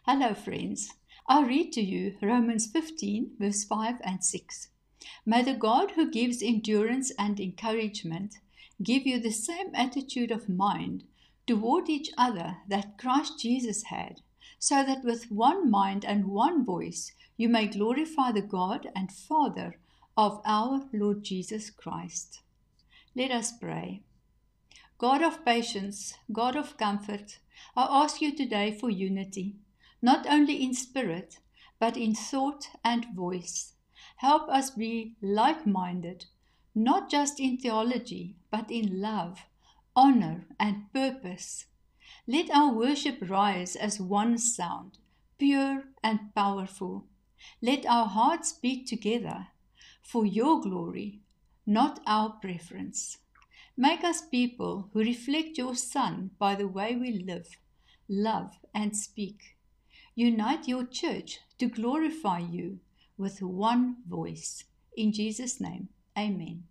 Hello, friends. I read to you Romans 15, verse 5 and 6. May the God who gives endurance and encouragement give you the same attitude of mind toward each other that Christ Jesus had, so that with one mind and one voice you may glorify the God and Father of our Lord Jesus Christ. Let us pray. God of patience, God of comfort, I ask you today for unity, not only in spirit, but in thought and voice. Help us be like-minded, not just in theology, but in love, honor, and purpose. Let our worship rise as one sound, pure and powerful. Let our hearts beat together for your glory, not our preference. Make us people who reflect your Son by the way we live, love, and speak. Unite your church to glorify you with one voice. In Jesus' name, amen.